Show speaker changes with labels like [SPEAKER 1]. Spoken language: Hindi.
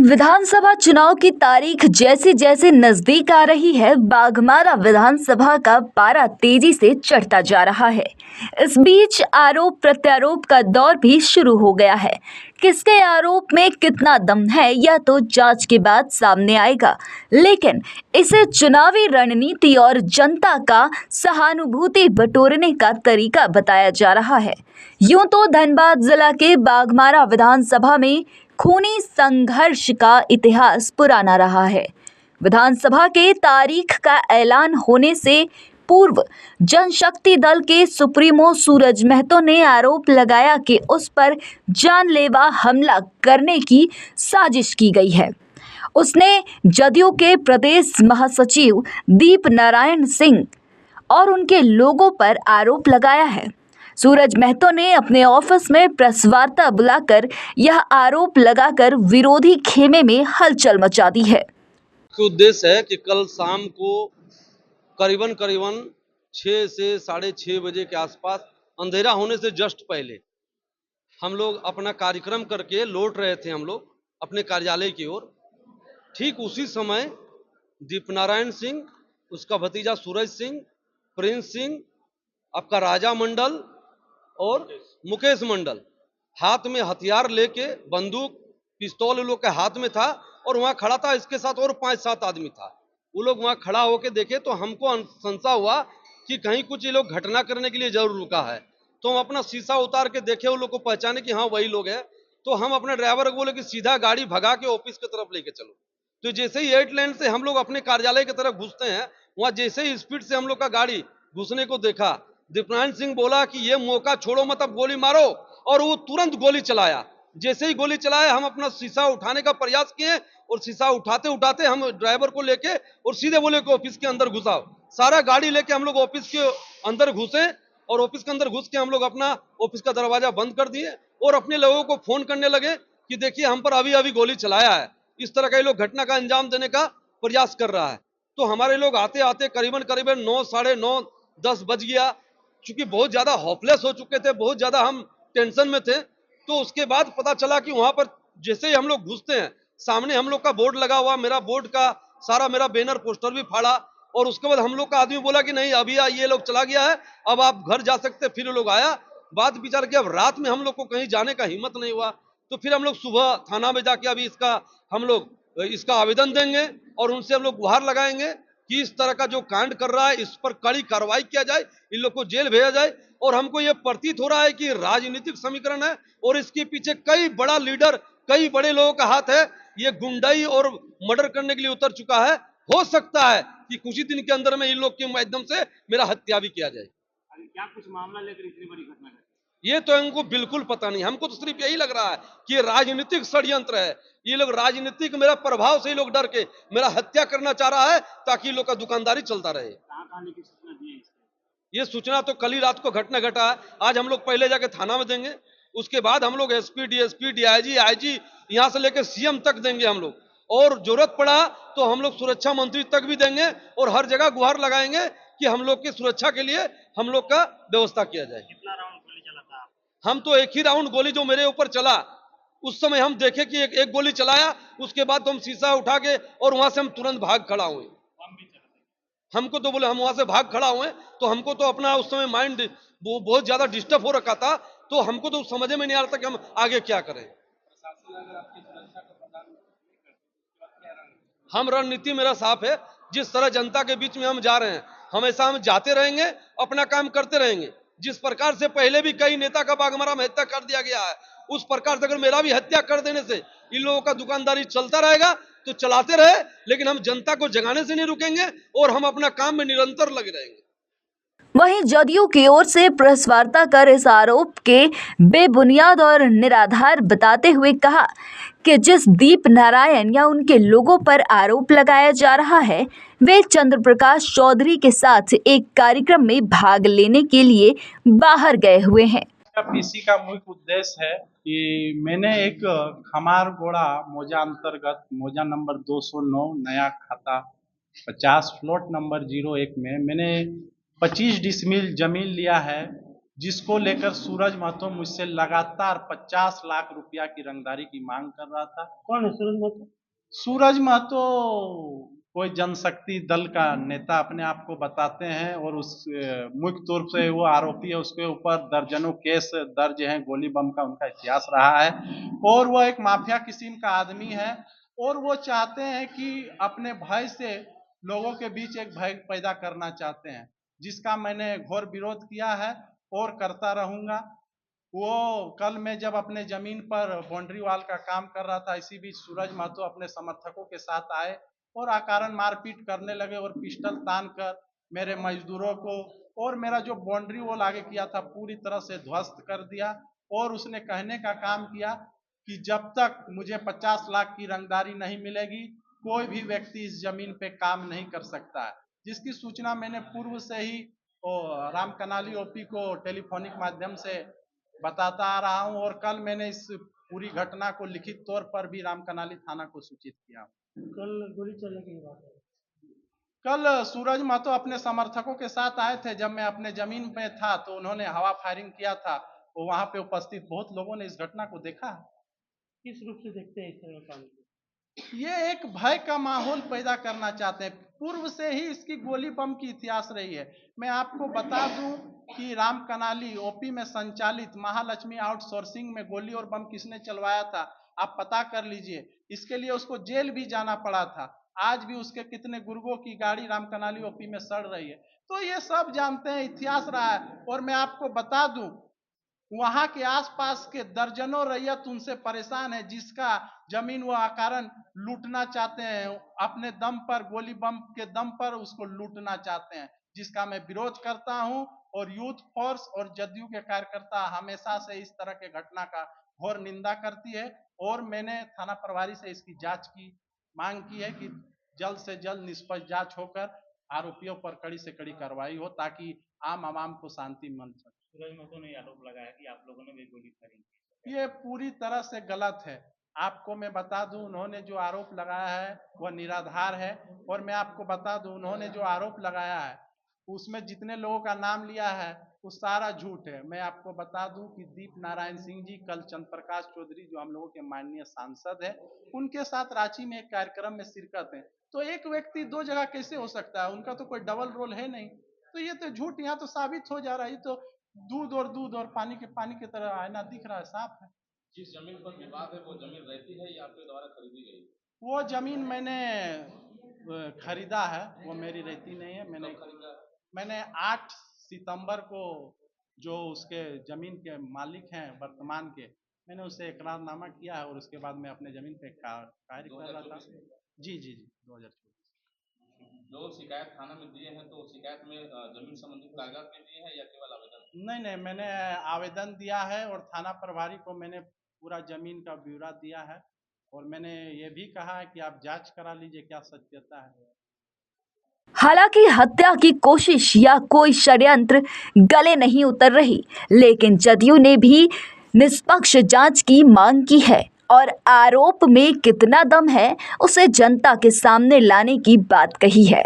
[SPEAKER 1] विधानसभा चुनाव की तारीख जैसे जैसे नजदीक आ रही है, बाघमारा विधानसभा का पारा तेजी से चढ़ता जा रहा है। इस बीच आरोप प्रत्यारोप का दौर भी शुरू हो गया है। किसके आरोप में कितना दम है, यह तो जांच के बाद सामने आएगा, लेकिन इसे चुनावी रणनीति और जनता का सहानुभूति बटोरने का तरीका बताया जा रहा है। यूं तो धनबाद जिला के बाघमारा विधानसभा में खूनी संघर्ष का इतिहास पुराना रहा है। विधानसभा के तारीख का ऐलान होने से पूर्व जनशक्ति दल के सुप्रीमो सूरज महतो ने आरोप लगाया कि उस पर जानलेवा हमला करने की साजिश की गई है। उसने जदयू के प्रदेश महासचिव दीप नारायण सिंह और उनके लोगों पर आरोप लगाया है। सूरज महतो ने अपने ऑफिस में प्रेस वार्ता बुलाकर यह आरोप लगाकर विरोधी खेमे में हलचल मचा दी है।
[SPEAKER 2] उद्देश्य है कि कल शाम को करीबन 6 से 6:30 बजे के आसपास अंधेरा होने से जस्ट पहले हम लोग अपना कार्यक्रम करके लौट रहे थे, हम लोग अपने कार्यालय की ओर। ठीक उसी समय दीपनारायण सिंह, उसका भतीजा सूरज सिंह, प्रिंस सिंह, आपका राजा मंडल और मुकेश मंडल हाथ में हथियार लेके, बंदूक पिस्तौल लोग के हाथ में था और वहां खड़ा था। इसके साथ और 5-7 आदमी था। वो लोग वहां खड़ा होके देखे तो हमको संशय हुआ कि कहीं कुछ ये लोग घटना करने के लिए जरूर रुका है। तो हम अपना शीशा उतार के देखे, वो लोग को पहचाने कि हाँ वही लोग हैं। तो हम अपने ड्राइवर को बोले कि सीधा गाड़ी भगा के ऑफिस की तरफ लेके चलो। तो जैसे ही 8 लेन से हम लोग अपने कार्यालय की तरफ घुसते हैं, वहां जैसे ही स्पीड से हम लोग का गाड़ी घुसने को देखा, दीपनारायण सिंह बोला कि ये मौका छोड़ो मत, अब गोली मारो। और वो तुरंत गोली चलाया। जैसे ही गोली चलाया, हम अपना शीशा उठाने का प्रयास किए और शीशा उठाते उठाते हम ड्राइवर को लेके और सीधे बोले कि ऑफिस के अंदर घुसाओ। सारा गाड़ी लेके हम लोग ऑफिस के अंदर घुसे और ऑफिस के अंदर घुस के हम लोग अपना ऑफिस का दरवाजा बंद कर दिए और अपने लोगों को फोन करने लगे कि देखिए हम पर अभी अभी गोली चलाया है। इस तरह का ये लोग घटना का अंजाम देने का प्रयास कर रहा है। तो हमारे लोग आते आते करीबन 9, साढ़े 9, 10 बज गया। चूंकि बहुत ज्यादा होपलेस हो चुके थे, बहुत ज्यादा हम टेंशन में थे। तो उसके बाद पता चला कि वहां पर जैसे ही हम लोग घुसते हैं, सामने हम लोग का बोर्ड लगा हुआ, मेरा बोर्ड का सारा मेरा बैनर पोस्टर भी फाड़ा। और उसके बाद हम लोग का आदमी बोला कि नहीं अभी ये लोग चला गया है, अब आप घर जा सकते। फिर लोग आया, बात विचार किया। अब रात में हम लोग को कहीं जाने का हिम्मत नहीं हुआ। तो फिर हम लोग सुबह थाना में जाके अभी हम लोग इसका आवेदन देंगे और उनसे हम लोग गुहार लगाएंगे कि इस तरह का जो कांड कर रहा है इस पर कड़ी कार्रवाई किया जाए, इन लोग को जेल भेजा जाए। और हमको ये प्रतीत हो रहा है कि राजनीतिक समीकरण है और इसके पीछे कई बड़ा लीडर, कई बड़े लोगों का हाथ है। ये गुंडाई और मर्डर करने के लिए उतर चुका है। हो सकता है कि कुछ ही दिन के अंदर में इन लोग के माध्यम से मेरा हत्या भी किया जाए।
[SPEAKER 3] क्या कुछ मामला लेकर इतनी बड़ी घटना है?
[SPEAKER 2] ये तो हमको बिल्कुल पता नहीं। हमको तो सिर्फ यही लग रहा है कि राजनीतिक षड्यंत्र है। ये लोग राजनीतिक मेरा प्रभाव से ही लोग डर के मेरा हत्या करना चाह रहा है ताकि लोग का दुकानदारी चलता रहे।
[SPEAKER 3] कहां की सूचना दी है?
[SPEAKER 2] ये सूचना तो कल ही रात को घटना घटा है। आज हम लोग पहले जाके थाना में देंगे, उसके बाद हम लोग एसपी, डीएसपी, डीआईजी, आईजी यहाँ से लेकर सीएम तक देंगे हम लोग। और जरूरत पड़ा तो हम लोग सुरक्षा मंत्री तक भी देंगे और हर जगह गुहार लगाएंगे कि हम लोग की सुरक्षा के लिए हम लोग का व्यवस्था किया जाए।
[SPEAKER 3] कितना राउंड गोली चला था?
[SPEAKER 2] हम तो एक ही राउंड गोली जो मेरे ऊपर चला उस समय हम देखे कि एक गोली चलाया, उसके बाद तो हम शीशा उठा के और वहां से हम तुरंत भाग खड़ा हुए। हमको तो बोले हम वहां से भाग खड़ा हुए। तो हमको तो अपना उस समय माइंड बहुत ज्यादा डिस्टर्ब हो रखा था। तो हमको तो समझ में नहीं आ रहा था कि हम आगे क्या करें। हम रणनीति मेरा साफ है। जिस तरह जनता के बीच में हम जा रहे हैं, हमेशा हम जाते रहेंगे, अपना काम करते रहेंगे। जिस प्रकार से पहले भी कई नेता का बाघमारा में हत्या कर दिया गया है, उस प्रकार से अगर मेरा भी हत्या कर देने से इन लोगों का दुकानदारी चलता रहेगा तो चलाते रहे, लेकिन हम जनता को जगाने से नहीं रुकेंगे और हम अपना काम में निरंतर लगे रहेंगे।
[SPEAKER 1] वहीं जदयू की ओर से प्रेस वार्ता कर इस आरोप के बेबुनियाद और निराधार बताते हुए कहा कि जिस दीप नारायण या उनके लोगों पर आरोप लगाया जा रहा है, वे चंद्र प्रकाश चौधरी के साथ एक कार्यक्रम में भाग लेने के लिए बाहर गए हुए हैं।
[SPEAKER 4] पीसी का मुख्य उद्देश्य है कि मैंने एक खमारगोड़ा मौजा अंतर्गत मौजा नंबर 209 नया खाता 50 प्लॉट नंबर 01 में मैंने 25 डिसमिल जमीन लिया है जिसको लेकर सूरज महतो मुझसे लगातार 50 लाख रुपया की रंगदारी की मांग कर रहा था।
[SPEAKER 3] कौन है सूरज महतो?
[SPEAKER 4] सूरज महतो कोई जनशक्ति दल का नेता अपने आप को बताते हैं और उस मुख्य तौर से वो आरोपी है, उसके ऊपर दर्जनों केस दर्ज हैं, गोली बम का उनका इतिहास रहा है और वो एक माफिया किस्म का आदमी है और वो चाहते हैं कि अपने भय से लोगों के बीच एक भय पैदा करना चाहते हैं, जिसका मैंने घोर विरोध किया है और करता रहूंगा। वो कल मैं जब अपने जमीन पर बाउंड्री वॉल का काम कर रहा था, इसी बीच सूरज महतो अपने समर्थकों के साथ आए और अकारण मारपीट करने लगे और पिस्टल तान कर मेरे मजदूरों को और मेरा जो बाउंड्री वॉल आगे किया था पूरी तरह से ध्वस्त कर दिया और उसने कहने का काम किया कि जब तक मुझे 50 लाख की रंगदारी नहीं मिलेगी कोई भी व्यक्ति इस जमीन पे काम नहीं कर सकता है, जिसकी सूचना मैंने पूर्व से ही राम कनाली ओपी को टेलीफोनिक माध्यम से बताता आ रहा हूं और कल मैंने इस पूरी घटना को लिखित तौर पर भी राम कनाली थाना को सूचित किया।
[SPEAKER 3] कल गोली चलने की बात है।
[SPEAKER 4] कल सूरज महतो अपने समर्थकों के साथ आए थे, जब मैं अपने जमीन पे था तो उन्होंने हवा फायरिंग किया था, तो वहां पे उपस्थित बहुत लोगों ने इस घटना को देखा।
[SPEAKER 3] किस रूप से देखते हैं इस तरह का काम?
[SPEAKER 4] ये एक भय का माहौल पैदा करना चाहते हैं, पूर्व से ही इसकी गोली बम की इतिहास रही है। मैं आपको बता दूं कि राम कनाली ओपी में संचालित महालक्ष्मी आउटसोर्सिंग में गोली और बम किसने चलवाया था आप पता कर लीजिए, इसके लिए उसको जेल भी जाना पड़ा था। आज भी उसके कितने गुर्गों की गाड़ी राम कनाली ओपी में सड़ रही है, तो ये सब जानते हैं, इतिहास रहा है। और मैं आपको बता दूं वहां के आसपास के दर्जनों रैयत उनसे परेशान है, जिसका जमीन वो अकारण लूटना चाहते हैं, अपने दम पर गोली बम के दम पर उसको लूटना चाहते हैं, जिसका मैं विरोध करता हूं। और यूथ फोर्स और जदयू के कार्यकर्ता हमेशा से इस तरह के घटना का घोर निंदा करती है और मैंने थाना प्रभारी से इसकी जांच की मांग की है कि जल्द से जल्द निष्पक्ष जांच होकर आरोपियों पर कड़ी से कड़ी कार्रवाई हो ताकि आम आवाम को शांति मिल सके।
[SPEAKER 3] सूरज महतो ने आरोप लगाया कि आप लोगों ने भी गोली फायरिंग की।
[SPEAKER 4] ये पूरी तरह से गलत है। आपको मैं बता दूं उन्होंने जो आरोप लगाया है वह निराधार है और मैं आपको बता दूं उन्होंने जो आरोप लगाया है उसमें जितने लोगों का नाम लिया है वो सारा झूठ है। मैं आपको बता दूं कि दीप नारायण सिंह जी कल चंद्र प्रकाश चौधरी जो हम लोगों के माननीय सांसद है उनके साथ रांची में एक कार्यक्रम में शिरकत है, तो एक व्यक्ति दो जगह कैसे हो सकता है, उनका तो कोई डबल रोल है नहीं। तो ये तो झूठ यहाँ तो साबित हो जा रहा है, ये तो दूध और पानी की तरह आईना दिख रहा है, साफ है।
[SPEAKER 5] जिस जमीन पर विवाद है वो जमीन रहती है या आपके द्वारा खरीदी गई?
[SPEAKER 4] वो जमीन मैंने खरीदा है, वो मेरी रहती नहीं है। मैंने 8 सितंबर को जो उसके जमीन के मालिक हैं वर्तमान के, मैंने उससे इकरारनामा किया है और उसके बाद मैं अपने जमीन पे कार्य कर रहा था। जी 2024।
[SPEAKER 5] जो शिकायत थाना में दिए हैं तो शिकायत में जमीन संबंधित कागजात में दिए हैं या केवल आवेदन?
[SPEAKER 4] नहीं, मैंने आवेदन दिया है और थाना प्रभारी को मैंने पूरा जमीन का ब्यौरा दिया है और मैंने ये भी कहा है कि आप जांच करा लीजिए क्या सत्यता है।
[SPEAKER 1] हालांकि हत्या की कोशिश या कोई षड्यंत्र गले नहीं उतर रही, लेकिन जदयू ने भी निष्पक्ष जांच की मांग की है और आरोप में कितना दम है उसे जनता के सामने लाने की बात कही है।